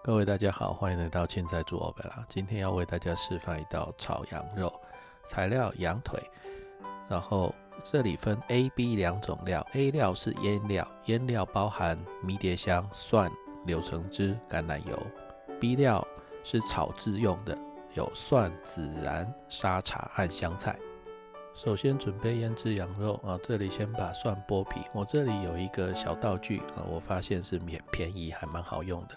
各位大家好，欢迎来到现在煮欧贝拉。今天要为大家示范一道炒羊肉，材料羊腿，然后这里分 A、B 两种料。A 料是腌料，腌料包含迷迭香、蒜、柳橙汁、橄榄油。B 料是炒制用的，有蒜、孜然、沙茶和香菜。首先准备腌制羊肉这里先把蒜剥皮。我这里有一个小道具我发现是便宜，还蛮好用的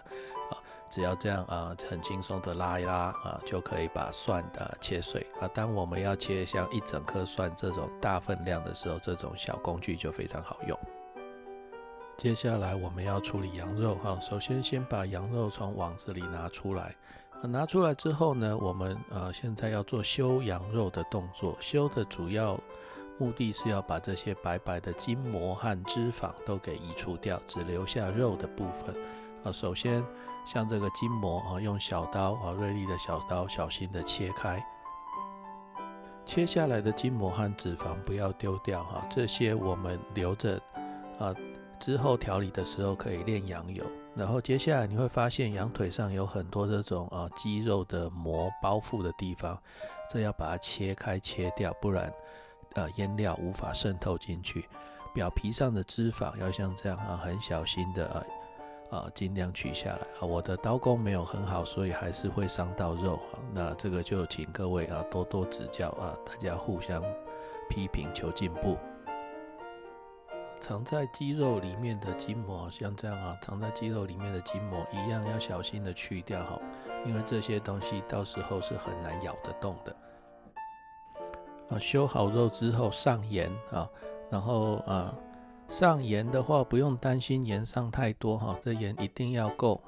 只要这样很轻松的拉一拉就可以把蒜切碎当我们要切像一整颗蒜这种大分量的时候，这种小工具就非常好用。接下来我们要处理羊肉首先先把羊肉从网子里拿出来。拿出来之后呢，我们现在要做修羊肉的动作。修的主要目的是要把这些白白的筋膜和脂肪都给移除掉，只留下肉的部分首先像这个筋膜用小刀锐利的小刀小心的切开。切下来的筋膜和脂肪不要丢掉这些我们留着之后调理的时候可以炼羊油。然后接下来你会发现羊腿上有很多这种肌肉的膜包覆的地方，这要把它切开切掉，不然腌料无法渗透进去。表皮上的脂肪要像这样很小心的尽量取下来我的刀工没有很好，所以还是会伤到肉那这个就请各位多多指教大家互相批评求进步。藏在肌肉里面的筋膜像这样藏在肌肉里面的筋膜一样要小心的去掉因为这些东西到时候是很难咬得动的修好肉之后上盐然后上盐的话不用担心盐上太多这盐一定要够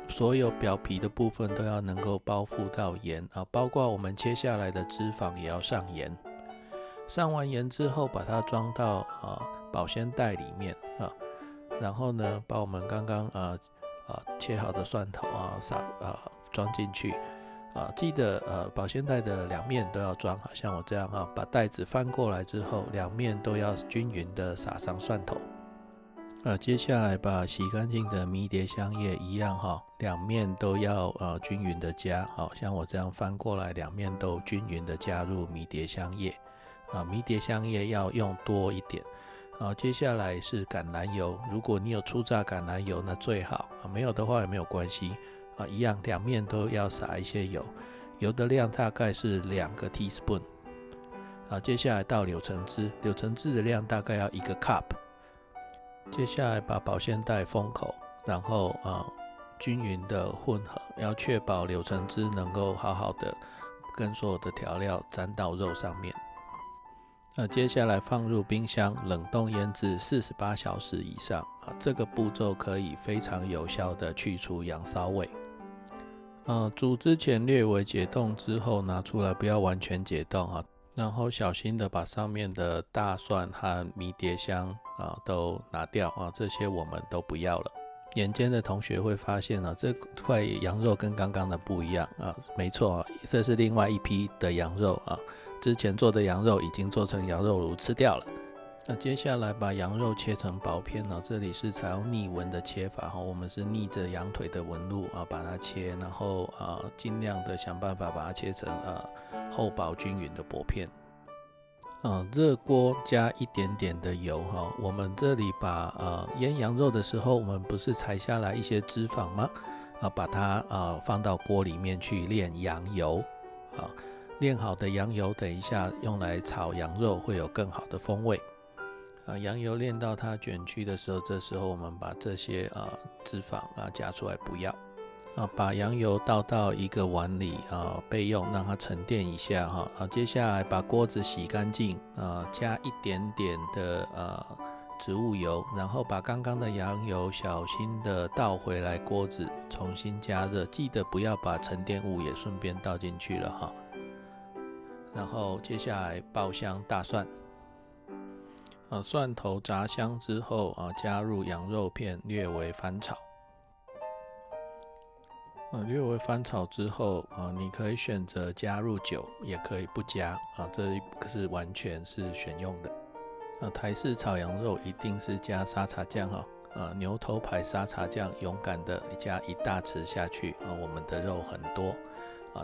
所有表皮的部分都要能够包覆到盐包括我们切下来的脂肪也要上盐。上完盐之后把它装到保鲜袋里面然后呢把我们刚刚切好的蒜头装进去记得保鲜袋的两面都要装像我这样把袋子翻过来之后两面都要均匀的撒上蒜头接下来把洗干净的迷迭香叶一样两面都要均匀的加像我这样翻过来两面都均匀的加入迷迭香叶迷迭香叶要用多一点接下来是橄榄油，如果你有初榨橄榄油那最好没有的话也没有关系一样两面都要撒一些油，油的量大概是2个 teaspoon 接下来到柳橙汁，柳橙汁的量大概要1个 cup。 接下来把保鲜袋封口，然后均匀的混合，要确保柳橙汁能够好好的跟所有的调料沾到肉上面接下来放入冰箱冷冻腌制48小时以上这个步骤可以非常有效的去除羊骚味煮之前略微解冻之后拿出来，不要完全解冻然后小心的把上面的大蒜和迷迭香都拿掉这些我们都不要了。眼尖的同学会发现这块羊肉跟刚刚的不一样没错这是另外一批的羊肉之前做的羊肉已经做成羊肉炉吃掉了接下来把羊肉切成薄片这里是采用逆纹的切法我们是逆着羊腿的纹路把它切，然后尽量的想办法把它切成厚薄均匀的薄片热锅加一点点的油我们这里把腌羊肉的时候我们不是裁下来一些脂肪吗把它放到锅里面去炼羊油炼好的羊油等一下用来炒羊肉会有更好的风味羊油炼到它卷曲的时候，这时候我们把这些脂肪夹出来不要把羊油倒到一个碗里备用，让它沉淀一下接下来把锅子洗干净加一点点的植物油，然后把刚刚的羊油小心的倒回来锅子重新加热，记得不要把沉淀物也顺便倒进去了然后接下来爆香大蒜蒜头炸香之后加入羊肉片略微翻炒略微翻炒之后你可以选择加入酒，也可以不加这是完全是选用的台式炒羊肉一定是加沙茶酱牛头牌沙茶酱，勇敢的加1大匙下去我们的肉很多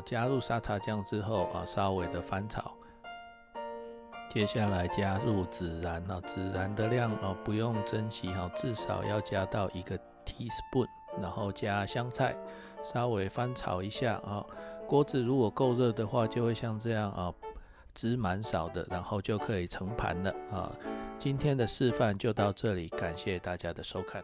加入沙茶酱之后稍微的翻炒，接下来加入孜然孜然的量不用珍惜至少要加到1个 teaspoon， 然后加香菜，稍微翻炒一下锅子如果够热的话，就会像这样汁蛮少的，然后就可以盛盘了今天的示范就到这里，感谢大家的收看。